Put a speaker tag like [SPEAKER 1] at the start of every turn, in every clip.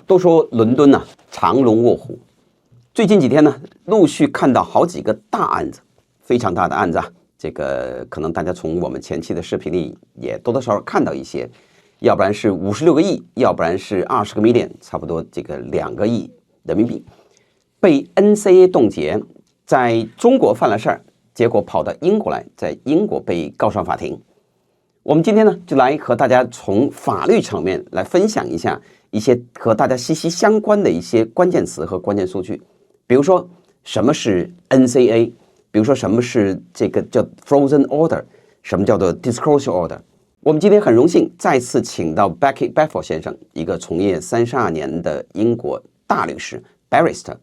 [SPEAKER 1] 都说伦敦啊，藏龙卧虎。最近几天呢，陆续看到好几个大案子，非常大的案子啊。这个可能大家从我们前期的视频里也多多少少看到一些，要不然是56个亿，要不然是20个 million， 差不多这个2个亿人民币被 Nca 冻结，在中国犯了事儿，结果跑到英国来，在英国被告上法庭。我们今天呢，就来和大家从法律层面来分享一下一些和大家息息相关的一些关键词和关键数据，比如说什么是 Nca， 比如说什么是这个叫 Frozen Order， 什么叫做 Disclosure Order。我们今天很荣幸再次请到 Becky Bedford 先生，一个从业32年的英国大律师 Barrister。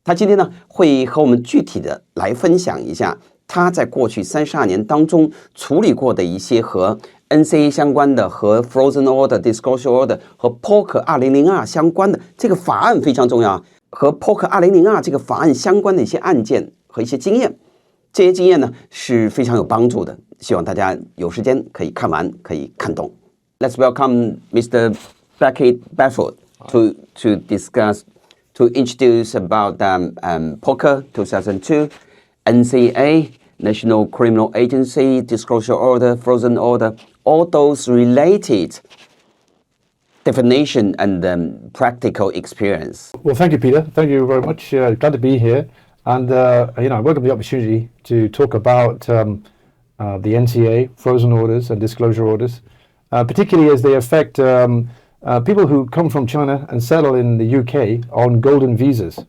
[SPEAKER 1] 他今天呢，会和我们具体的来分享一下他在过去32年当中处理过的一些和 Nca 相关的、和 Frozen Order、Disclosure Order 和 POC 2002相关的这个法案非常重要，和 POC 2002这个法案相关的一些案件和一些经验，这些经验呢是非常有帮助的，希望大家有时间可以看完，可以看懂。Let's welcome Mr. Becky Bedford to discuss.To introduce about POCA 2002, Nca, National Criminal Agency, Disclosure Order, Frozen Order, all those related definition and practical experience.
[SPEAKER 2] Well, thank you, Peter. Thank you very much. Glad to be here. And, I welcome the opportunity to talk about the Nca, Frozen Orders and Disclosure Orders, particularly as they affect people who come from China and settle in the UK on golden visas.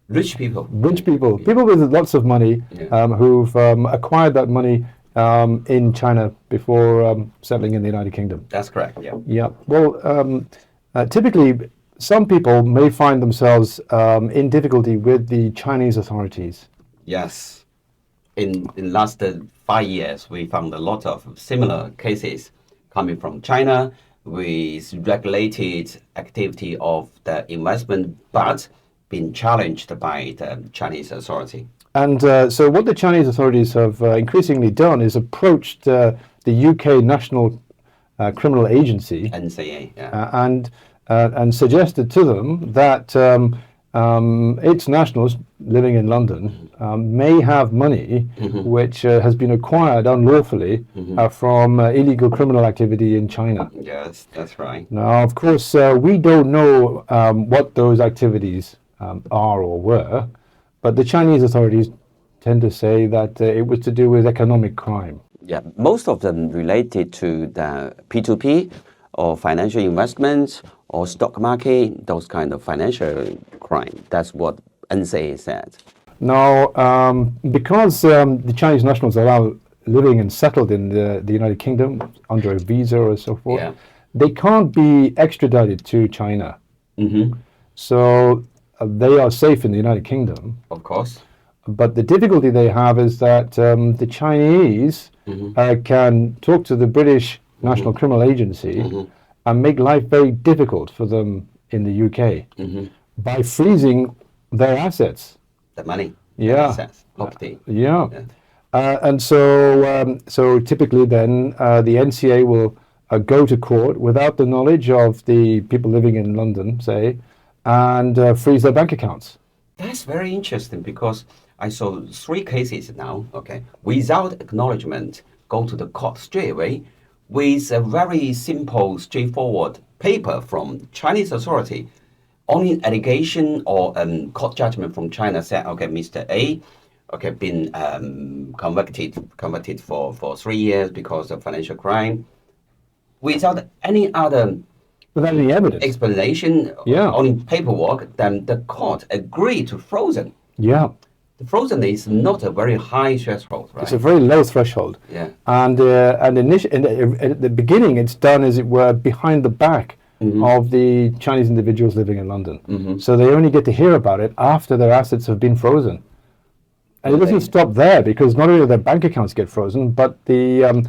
[SPEAKER 1] Rich people.
[SPEAKER 2] People with lots of money, who've acquired that money in China before settling in the United Kingdom.
[SPEAKER 1] That's correct, yeah.
[SPEAKER 2] Yeah. Well, typically, some people may find themselves in difficulty with the Chinese authorities.
[SPEAKER 1] Yes. In the last 5 years, we found a lot of similar cases coming from China with regulated activity of the investment, but been challenged by the Chinese authority.
[SPEAKER 2] And so what the Chinese authorities have increasingly done is approached the UK National Criminal Agency,
[SPEAKER 1] Nca, yeah.
[SPEAKER 2] And suggested to them that its nationals living in London may have money which has been acquired unlawfully from illegal criminal activity in China.
[SPEAKER 1] Yes, that's right.
[SPEAKER 2] Now, of course, we don't know what those activities are or were, but the Chinese authorities tend to say that it was to do with economic crime.
[SPEAKER 1] Yeah, most of them related to the P2P or financial investments or stock market, those kind of financial crime. That's what Nca said.
[SPEAKER 2] Now, because the Chinese nationals are living and settled in the United Kingdom under a visa or so forth, they can't be extradited to China. So they are safe in the United Kingdom.
[SPEAKER 1] Of course.
[SPEAKER 2] But the difficulty they have is that the Chinese can talk to the British National Criminal Agency and make life very difficult for them in the UK by freezing their assets.
[SPEAKER 1] The money,
[SPEAKER 2] assets,
[SPEAKER 1] property.
[SPEAKER 2] And so typically then the Nca will go to court without the knowledge of the people living in London, say, and freeze their bank accounts.
[SPEAKER 1] That's very interesting because I saw 3 cases now, without acknowledgement, go to the court straight away with a very simple, straightforward paper from Chinese authority. Only allegation or court judgment from China said, Mr. A, been convicted for 3 years because of financial crime, without any other
[SPEAKER 2] evidence,
[SPEAKER 1] explanation, only paperwork. Then the court agreed to frozen.
[SPEAKER 2] Yeah.
[SPEAKER 1] The frozen is not a very high threshold, right?
[SPEAKER 2] It's a very low threshold.
[SPEAKER 1] Yeah.
[SPEAKER 2] And at the beginning, it's done, as it were, behind the back of the Chinese individuals living in London. So they only get to hear about it after their assets have been frozen. And it doesn't stop there, because not only do their bank accounts get frozen, but the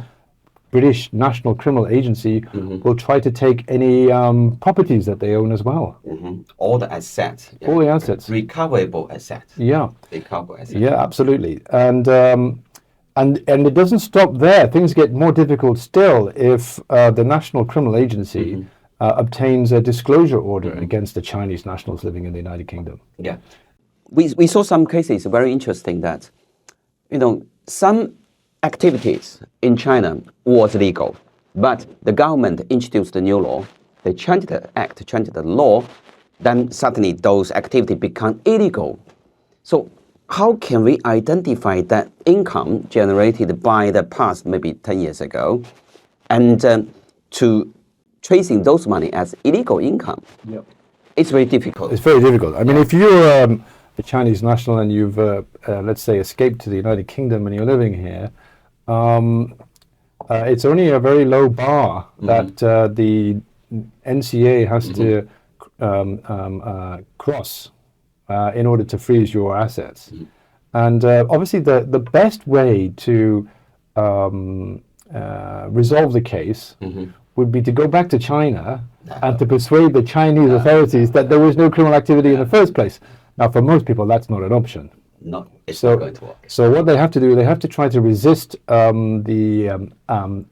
[SPEAKER 2] British National Criminal Agency will try to take any properties that they own as well.
[SPEAKER 1] All the assets.
[SPEAKER 2] Yeah. All the assets.
[SPEAKER 1] Recoverable assets.
[SPEAKER 2] Yeah.
[SPEAKER 1] Recoverable assets.
[SPEAKER 2] Yeah, absolutely. And it doesn't stop there. Things get more difficult still if the National Criminal Agency obtains a disclosure order against the Chinese nationals living in the United Kingdom.
[SPEAKER 1] Yeah. We saw some cases very interesting that, some activities in China was legal, but the government introduced a new law. They changed the act, changed the law, then suddenly those activities become illegal. So how can we identify that income generated by the past, maybe 10 years ago, and to tracing those money as illegal income?
[SPEAKER 2] Yep.
[SPEAKER 1] It's very difficult.
[SPEAKER 2] It's very difficult. I mean, if you're a Chinese national and you've, let's say, escaped to the United Kingdom and you're living here, it's only a very low bar that the NCA has to cross in order to freeze your assets. And obviously the best way to resolve the case would be to go back to China and to persuade the Chinese authorities that there was no criminal activity in the first place. Now, for most people, that's not an option.
[SPEAKER 1] No, it's not going to work.
[SPEAKER 2] So what they have to do, they have to try to resist the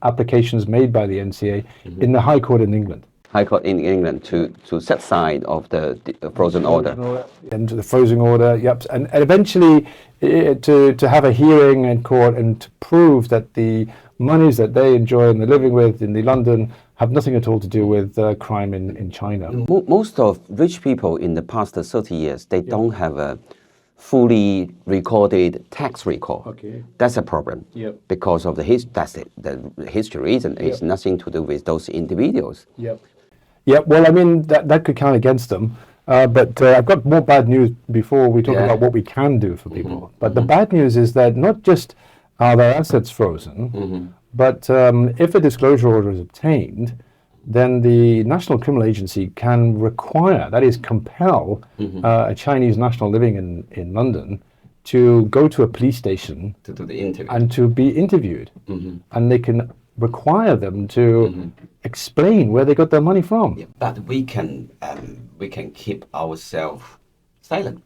[SPEAKER 2] applications made by the NCA in the High Court in England.
[SPEAKER 1] High Court in England to set aside of the frozen order.
[SPEAKER 2] And the frozen order, yep. And eventually to have a hearing in court and to prove that the monies that they enjoy and they're living with in the London have nothing at all to do with crime in China.
[SPEAKER 1] Most of rich people in the past 30 years, they don't have a fully recorded tax record.
[SPEAKER 2] Okay.
[SPEAKER 1] That's a problem.
[SPEAKER 2] Yep.
[SPEAKER 1] Because of the history reason. It's nothing to do with those individuals.
[SPEAKER 2] Yep. Yeah, well, I mean, that could count against them. But I've got more bad news before we talk about what we can do for people. But the bad news is that not just are their assets frozen, but if a disclosure order is obtained, then the National Criminal Agency can require, that is compel, a Chinese national living in London to go to a police station
[SPEAKER 1] To do the interview.
[SPEAKER 2] and to be interviewed. And they can require them to explain where they got their money from.
[SPEAKER 1] Yeah, but we can keep ourselves silent.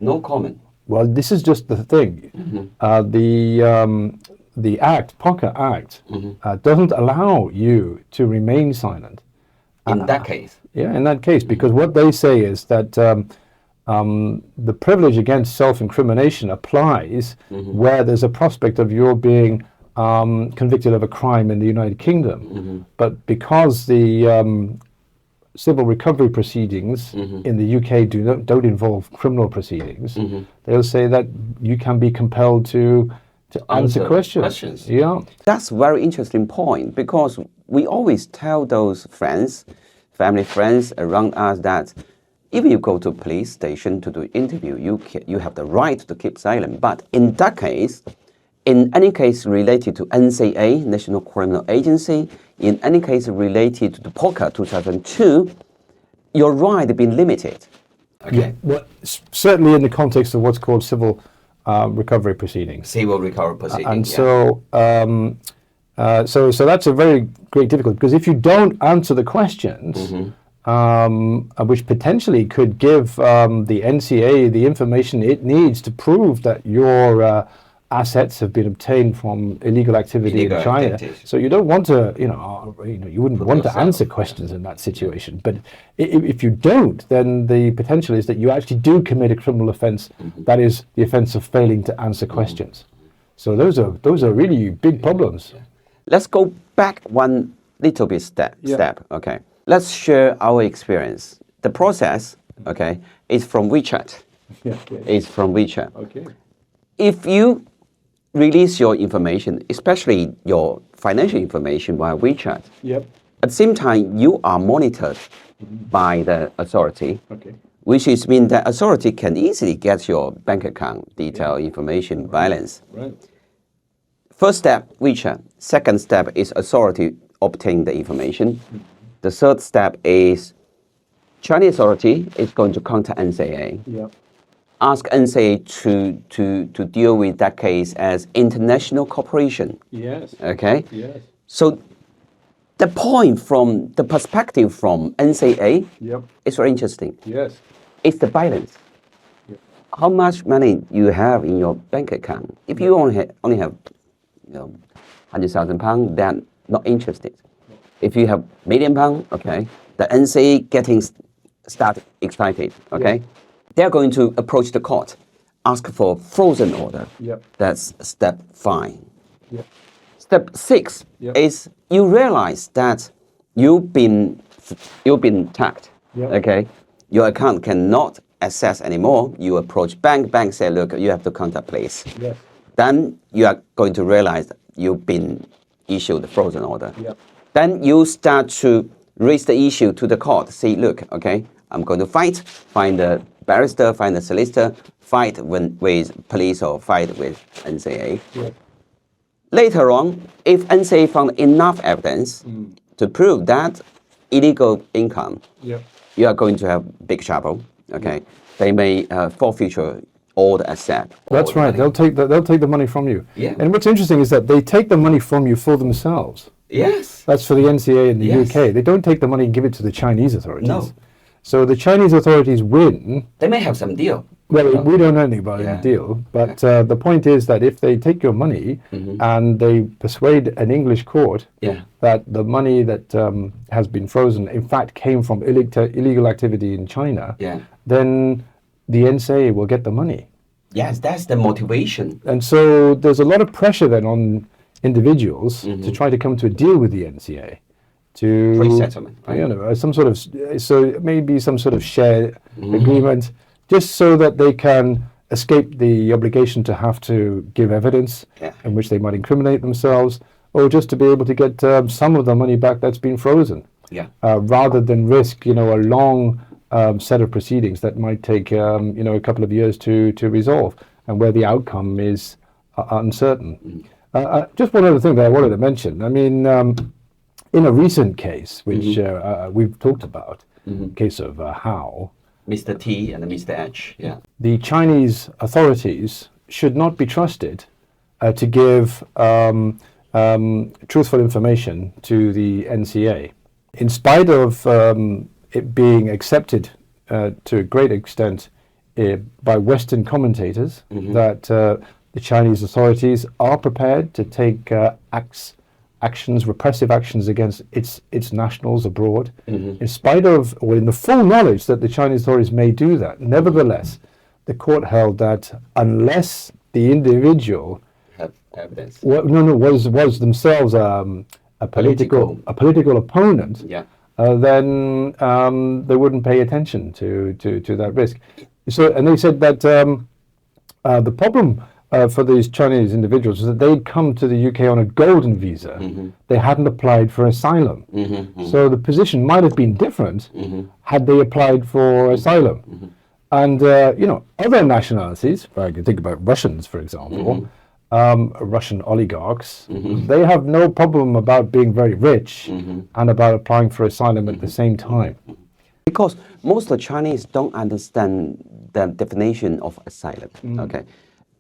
[SPEAKER 1] No comment.
[SPEAKER 2] Well, this is just the thing. The Act, POCA Act, doesn't allow you to remain silent.
[SPEAKER 1] In that case.
[SPEAKER 2] Yeah, in that case, because what they say is that the privilege against self-incrimination applies where there's a prospect of your being convicted of a crime in the United Kingdom. But because the civil recovery proceedings in the UK don't involve criminal proceedings, they'll say that you can be compelled to answer questions. Yeah.
[SPEAKER 1] That's a very interesting point, because we always tell those friends, family friends around us that if you go to a police station to do an interview, you have the right to keep silent. But in that case, in any case related to NCA, National Criminal Agency, in any case related to the POCA 2002, your right has been limited. Okay.
[SPEAKER 2] Yeah. Well, certainly in the context of what's called civil recovery proceedings.
[SPEAKER 1] Civil recovery proceedings.
[SPEAKER 2] And so that's a very great difficulty, because if you don't answer the questions, which potentially could give the NCA the information it needs to prove that your assets have been obtained from illegal activity in China.
[SPEAKER 1] Activities.
[SPEAKER 2] So you don't want to, you wouldn't want to answer questions in that situation. But if you don't, then the potential is that you actually do commit a criminal offence. That is the offence of failing to answer questions. So those are really big problems.
[SPEAKER 1] Let's go back one little bit step. Okay. Let's share our experience. The process, okay, is from WeChat. It's from WeChat.
[SPEAKER 2] Okay.
[SPEAKER 1] If you release your information, especially your financial information via WeChat,
[SPEAKER 2] Yep.
[SPEAKER 1] at the same time, you are monitored by the authority,
[SPEAKER 2] Okay.
[SPEAKER 1] which is mean that authority can easily get your bank account detail, information, balance.
[SPEAKER 2] Right.
[SPEAKER 1] First step, WeChat. Second step is authority obtain the information. The third step is Chinese authority is going to contact NCA.
[SPEAKER 2] Yep.
[SPEAKER 1] Ask NCA to deal with that case as international cooperation.
[SPEAKER 2] Yes.
[SPEAKER 1] Okay?
[SPEAKER 2] Yes.
[SPEAKER 1] So the point from the perspective from NCA
[SPEAKER 2] Yep.
[SPEAKER 1] is very interesting.
[SPEAKER 2] Yes.
[SPEAKER 1] It's the balance.
[SPEAKER 2] Yep.
[SPEAKER 1] How much money you have in your bank account. If you only have £100,000, then not interested. If you have £1 million, okay, the NCA getting start excited, okay? They're going to approach the court, ask for frozen order.
[SPEAKER 2] Yep.
[SPEAKER 1] That's step 5.
[SPEAKER 2] Yep.
[SPEAKER 1] Step 6
[SPEAKER 2] Yep.
[SPEAKER 1] is you realize that you've been tagged,
[SPEAKER 2] Yep.
[SPEAKER 1] okay? Your account cannot access anymore. You approach bank say, look, you have to contact police.
[SPEAKER 2] Yes.
[SPEAKER 1] Then you are going to realize that you've been issued a frozen order.
[SPEAKER 2] Yep.
[SPEAKER 1] Then you start to raise the issue to the court. Say, look, okay, I'm going to find a barrister, find a solicitor, fight with police or fight with NCA.
[SPEAKER 2] Yep.
[SPEAKER 1] Later on, if NCA found enough evidence to prove that illegal income,
[SPEAKER 2] Yep.
[SPEAKER 1] you are going to have big trouble. Okay, they may forfeit all the asset.
[SPEAKER 2] That's right. They'll take the money from you.
[SPEAKER 1] Yeah.
[SPEAKER 2] And what's interesting is that they take the money from you for themselves.
[SPEAKER 1] Yes.
[SPEAKER 2] That's for the NCA in the
[SPEAKER 1] Yes.
[SPEAKER 2] UK. They don't take the money and give it to the Chinese authorities.
[SPEAKER 1] No.
[SPEAKER 2] So the Chinese authorities win.
[SPEAKER 1] They may have some deal.
[SPEAKER 2] Well, we don't know anything about
[SPEAKER 1] Yeah.
[SPEAKER 2] any deal, but the point is that if they take your money and they persuade an English court
[SPEAKER 1] Yeah.
[SPEAKER 2] that the money that has been frozen in fact came from illegal activity in China,
[SPEAKER 1] Yeah.
[SPEAKER 2] then the NCA will get the money.
[SPEAKER 1] Yes, that's the motivation.
[SPEAKER 2] And so there's a lot of pressure then on individuals to try to come to a deal with the NCA. To
[SPEAKER 1] Pre-settlement, right?
[SPEAKER 2] you know, some sort of, so maybe some sort of shared agreement, just so that they can escape the obligation to have to give evidence in which they might incriminate themselves, or just to be able to get some of the money back that's been frozen,
[SPEAKER 1] Yeah.
[SPEAKER 2] rather than risk, you know, a long set of proceedings that might take, you know, a couple of years to resolve, and where the outcome is uncertain. Just one other thing that I wanted to mention. I mean, in a recent case, which we've talked about, case of How,
[SPEAKER 1] Mr. T and Mr. H. Yeah.
[SPEAKER 2] the Chinese authorities should not be trusted to give truthful information to the NCA. In spite of it being accepted to a great extent by Western commentators that the Chinese authorities are prepared to take repressive actions against its nationals abroad, in spite of, or in the full knowledge that the Chinese authorities may do that. Nevertheless, the court held that unless the individual
[SPEAKER 1] Have evidence.
[SPEAKER 2] was themselves a political opponent,
[SPEAKER 1] Yeah.
[SPEAKER 2] then they wouldn't pay attention to that risk. So, and they said that the problem for these Chinese individuals was that they'd come to the UK on a golden visa. They hadn't applied for asylum. So the position might have been different had they applied for asylum. And, you know, other nationalities, I can think about Russians, for example, Russian oligarchs, they have no problem about being very rich and about applying for asylum at the same time.
[SPEAKER 1] Because most of the Chinese don't understand the definition of asylum. Okay.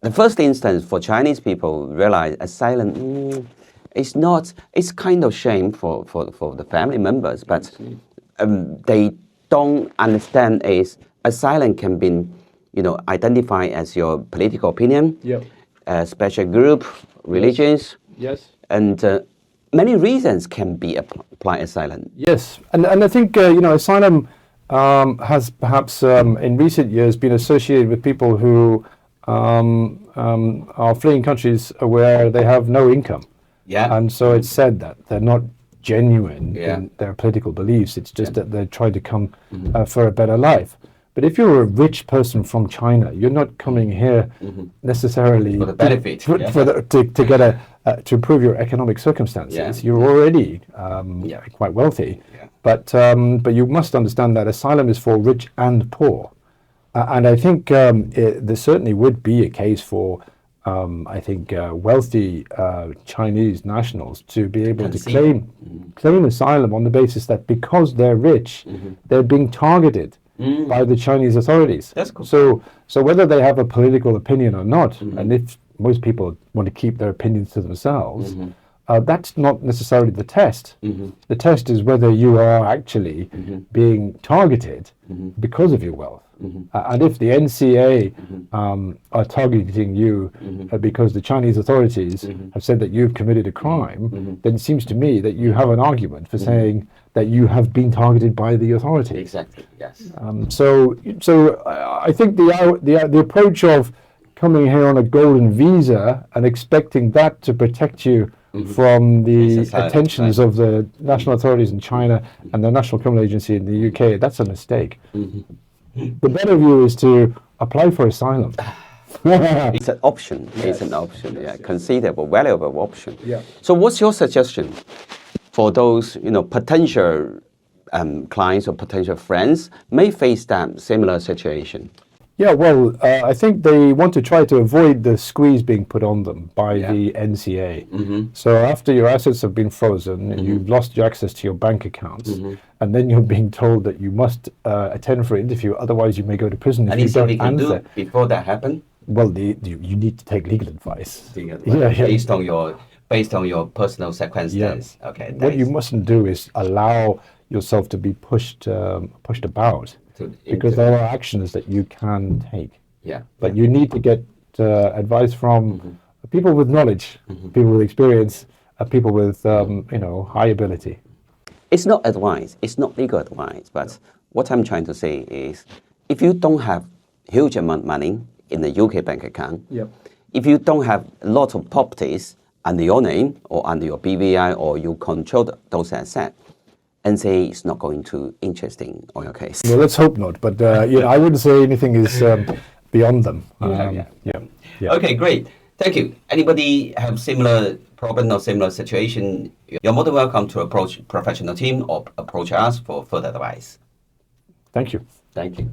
[SPEAKER 1] The first instance for Chinese people realize asylum it's kind of shame for the family members, but they don't understand is asylum can be, you know, identified as your political opinion, special group, religions,
[SPEAKER 2] Yes.
[SPEAKER 1] and many reasons can be apply asylum.
[SPEAKER 2] Yes, and I think you know, asylum has perhaps in recent years been associated with people who are fleeing countries where they have no income.
[SPEAKER 1] Yeah.
[SPEAKER 2] And so it's said that they're not genuine in their political beliefs. It's just that they're trying to come for a better life. But if you're a rich person from China, you're not coming here necessarily
[SPEAKER 1] For the benefit,
[SPEAKER 2] to get to improve your economic circumstances.
[SPEAKER 1] Yeah.
[SPEAKER 2] You're already quite wealthy, but you must understand that asylum is for rich and poor, and I think there certainly would be a case for I think wealthy Chinese nationals to be able to claim asylum on the basis that because they're rich, they're being targeted by the Chinese authorities.
[SPEAKER 1] That's cool.
[SPEAKER 2] So whether they have a political opinion or not, and if most people want to keep their opinions to themselves, that's not necessarily the test. The test is whether you are actually being targeted because of your wealth. And if the NCA are targeting you because the Chinese authorities have said that you've committed a crime, then it seems to me that you have an argument for saying that you have been targeted by the authorities.
[SPEAKER 1] Exactly. Yes.
[SPEAKER 2] So I think the approach of coming here on a golden visa and expecting that to protect you from the attentions of the national authorities in China and the National Criminal Agency in the UK, that's a mistake. The better view is to apply for asylum.
[SPEAKER 1] It's an option. Yes. It's an option. Yeah, considerable, valuable option.
[SPEAKER 2] Yeah.
[SPEAKER 1] So, what's your suggestion for those potential clients or potential friends may face that similar situation?
[SPEAKER 2] Yeah, well, I think they want to try to avoid the squeeze being put on them by the NCA. So after your assets have been frozen and you've lost your access to your bank accounts, and then you're being told that you must attend for an interview, otherwise you may go to prison if you don't answer.
[SPEAKER 1] Before that happen?
[SPEAKER 2] Well, you need to take legal advice.
[SPEAKER 1] Based on your personal circumstances. Yeah. Okay.
[SPEAKER 2] What you mustn't do is allow yourself to be pushed about. Because there are actions that you can take.
[SPEAKER 1] Yeah.
[SPEAKER 2] But you need to get advice from people with knowledge, people with experience, people with high ability.
[SPEAKER 1] It's not advice. It's not legal advice. But what I'm trying to say is, if you don't have huge amount of money in the UK bank account, if you don't have a lot of properties under your name or under your BVI or you control those assets, NCA is not going to interesting on your case.
[SPEAKER 2] Well, let's hope not. But I wouldn't say anything is beyond them.
[SPEAKER 1] Okay, great. Thank you. Anybody have similar problem or similar situation? You're more than welcome to approach professional team or approach us for further advice.
[SPEAKER 2] Thank you.
[SPEAKER 1] Thank you.